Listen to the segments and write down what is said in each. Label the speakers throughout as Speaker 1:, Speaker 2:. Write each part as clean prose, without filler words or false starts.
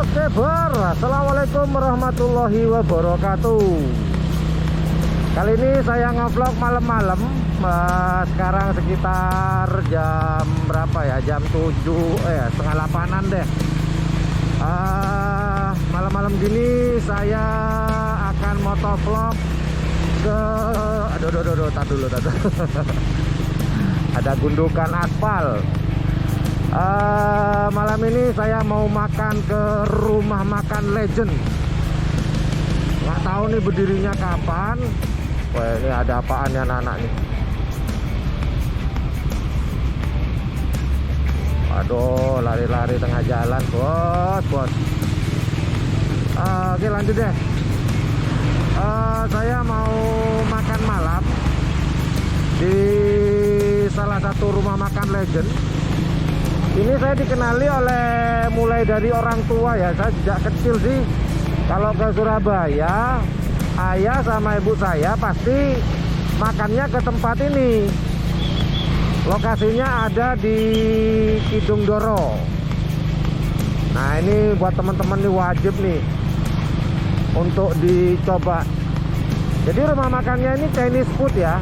Speaker 1: Oke Bor, assalamualaikum warahmatullahi wabarakatuh. Kali ini saya ngevlog malam-malam. Sekarang sekitar jam berapa ya? Jam 7, setengah 8-an deh. Malam-malam gini saya akan motovlog ke tar dulu. Ada gundukan aspal. Malam ini saya mau makan ke rumah makan legend. Nggak tahu nih berdirinya kapan. Wah, ini ada apaan ya anak-anak nih? Aduh, lari-lari tengah jalan, bos. Oke, lanjut deh. Saya mau makan malam di salah satu rumah makan legend. Ini saya dikenali mulai dari orang tua ya. Saya sejak kecil sih kalau ke Surabaya, ayah sama ibu saya pasti makannya ke tempat ini. Lokasinya ada di Kidung Doro. Nah, ini buat teman-teman nih wajib nih untuk dicoba. Jadi rumah makannya ini Chinese food ya.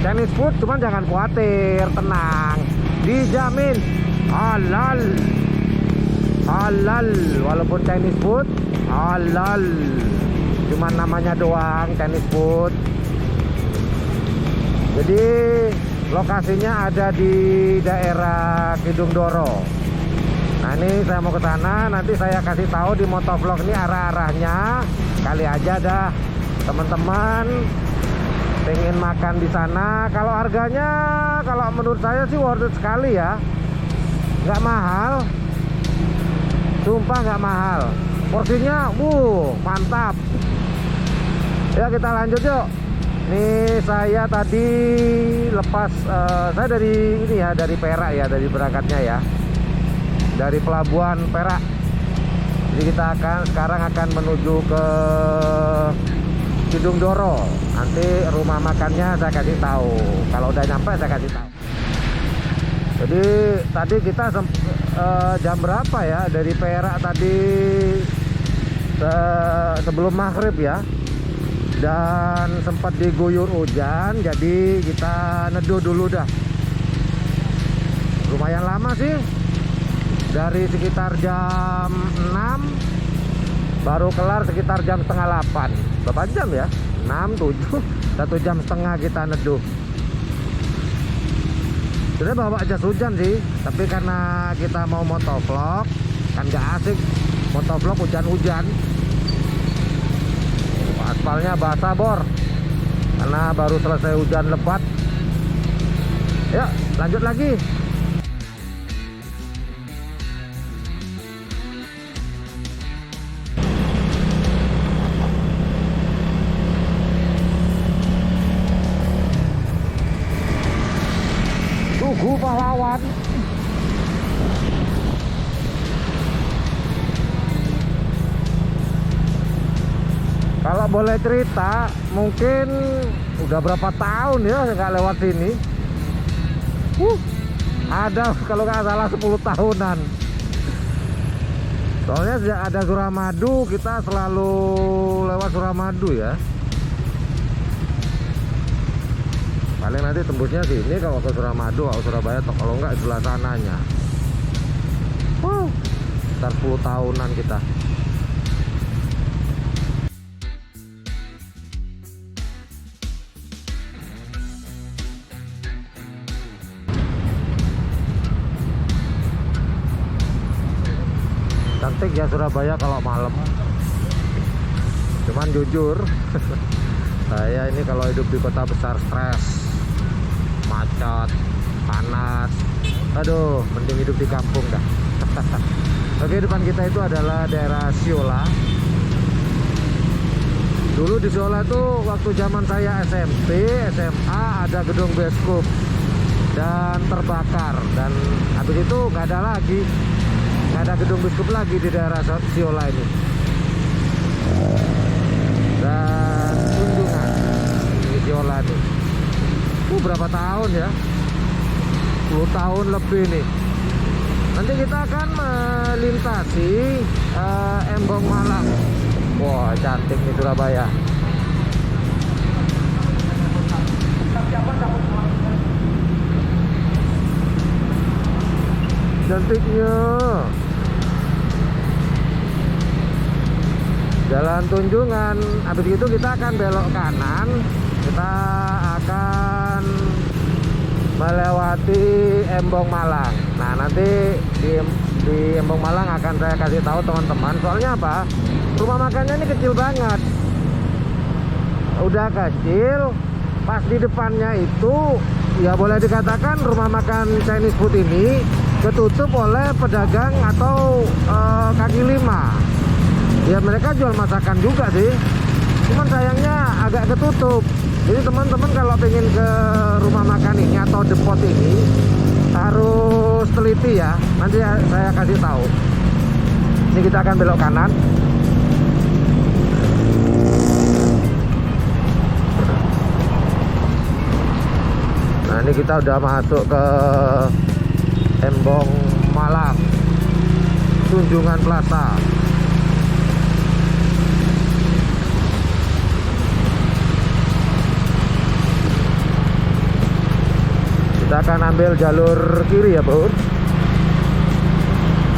Speaker 1: Chinese food, cuman jangan khawatir, tenang. Dijamin halal. Walaupun Chinese food halal, cuman namanya doang Chinese food. Jadi lokasinya ada di daerah Kidung Doro. Nah, ini saya mau ke sana. Nanti saya kasih tahu di motovlog ini arah-arahnya. Kali aja dah teman-teman pengen makan di sana. Kalau harganya, kalau menurut saya sih worth it sekali ya. Nggak mahal, sumpah nggak mahal. Porsinya, mantap. Ya, kita lanjut yuk. Nih saya tadi lepas, saya dari ini ya, dari Perak ya, dari berangkatnya ya, dari pelabuhan Perak. Jadi kita sekarang akan menuju ke Kidung Doro. Nanti rumah makannya saya kasih tahu. Kalau udah nyampe saya kasih tahu. Jadi tadi kita jam berapa ya dari Perak tadi, sebelum maghrib ya, dan sempat diguyur hujan. Jadi kita neduh dulu dah. Lumayan lama sih, dari sekitar jam 6 baru kelar sekitar jam setengah 8. Berapa jam ya? 6, 7, 1 jam setengah kita neduh. Sudah bawa jas hujan sih, tapi karena kita mau motovlog kan gak asik motovlog hujan-hujan. Aspalnya basah Bor, karena baru selesai hujan lebat. Yuk lanjut lagi. Tugu pahlawan. Kalau boleh cerita, mungkin udah berapa tahun ya nggak lewat sini. Ada kalau nggak salah 10 tahunan. Soalnya sejak ada Suramadu kita selalu lewat Suramadu ya. Paling nanti tembusnya sini kalau ke Suramadu atau Surabaya, atau kalau nggak sebelah sananya. Sekitar 10 tahunan kita. Cantik ya Surabaya kalau malam. Cuman jujur saya ini kalau hidup di kota besar stres, macet, panas. Aduh, mending hidup di kampung dah. Oke, depan kita itu adalah daerah Siola. Dulu di Siola tuh waktu zaman saya SMP, SMA ada gedung bioskop dan terbakar, dan habis itu nggak ada lagi. Nggak ada gedung bioskop lagi di daerah Siola ini. Dan kunjungan di Siola nih, berapa tahun ya, 10 tahun lebih nih. Nanti kita akan melintas stasiun Embong Malang. Wah, cantik nih Surabaya. Cantiknya. Jalan Tunjungan. Habis itu kita akan belok kanan. Kita akan melewati Embong Malang. Nah, nanti di Embong Malang akan saya kasih tahu teman-teman. Soalnya apa? Rumah makannya ini kecil banget. Udah kecil. Pas di depannya itu, ya boleh dikatakan rumah makan Chinese food ini ketutup oleh pedagang atau kaki lima. Ya mereka jual masakan juga sih. Cuman sayangnya agak ketutup. Jadi teman-teman kalau pengen ke rumah makan ini atau depot ini harus teliti ya. Nanti saya kasih tahu. Ini kita akan belok kanan. Nah, ini kita udah masuk ke Embong Malang, Tunjungan Plaza. Kita akan ambil jalur kiri ya bro,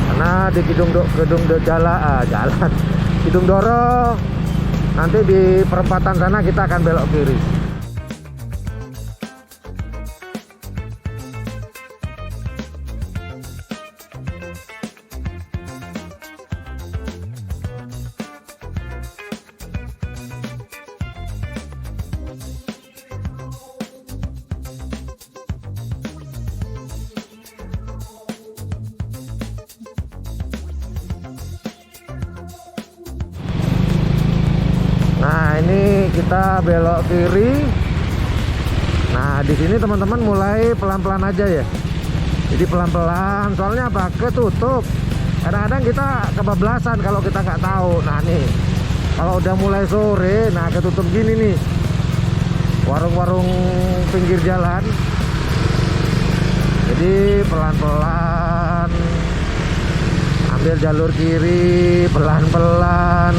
Speaker 1: karena di Kidung Doro nanti di perempatan sana kita akan belok kiri. Nah, ini kita belok kiri. Nah, di sini teman-teman mulai pelan-pelan aja ya. Jadi pelan-pelan. Soalnya apa? Ketutup. Kadang-kadang kita kebablasan kalau kita nggak tahu. Nah, nih kalau udah mulai sore, nah ketutup gini nih warung-warung pinggir jalan. Jadi pelan-pelan. Ambil jalur kiri, pelan-pelan.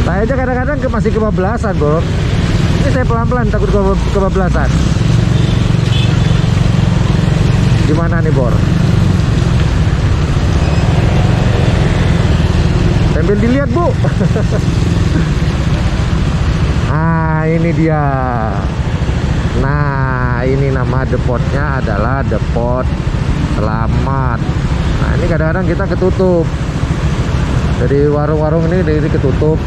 Speaker 1: Saya aja kadang-kadang masih kebablasan bro. Ini saya pelan-pelan takut kebablasan. Gimana nih Bor? Sambil dilihat bu. Nah ini dia. Nah ini nama depotnya adalah Depot Selamat. Nah ini kadang-kadang kita ketutup. Jadi warung-warung ini ketutup.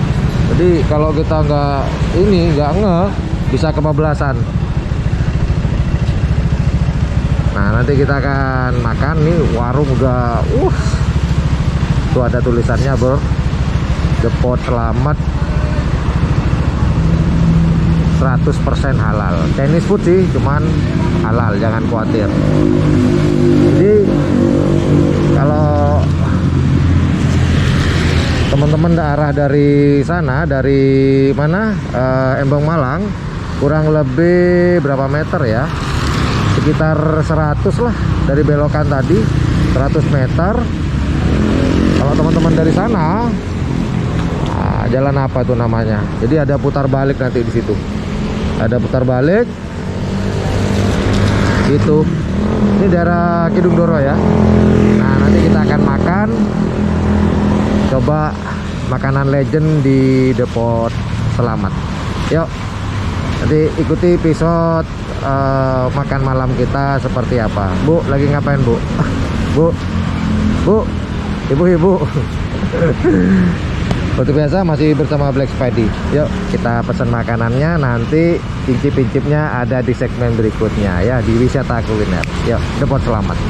Speaker 1: Jadi kalau kita nggak bisa kebablasan. Nah nanti kita akan makan nih warung udah tuh ada tulisannya bro, Depot Selamat 100% halal. Chinese food sih, cuman halal, jangan khawatir. Jadi kalau teman-teman daerah dari sana, dari mana, Embong Malang, kurang lebih berapa meter ya, sekitar 100 lah dari belokan tadi, 100 meter. Kalau teman-teman dari sana, nah, jalan apa tuh namanya, jadi ada putar balik nanti di situ, ada putar balik gitu. Ini daerah Kidung Doro ya. Nah nanti kita akan makan, coba makanan legend di Depot Selamat. Yuk, nanti ikuti episode makan malam kita seperti apa. Bu, lagi ngapain bu? Bu, ibu-ibu. Seperti biasa masih bersama Black Spidey. Yuk kita pesan makanannya, nanti incip-incipnya ada di segmen berikutnya ya, di wisata kuliner. Yuk, Depot Selamat.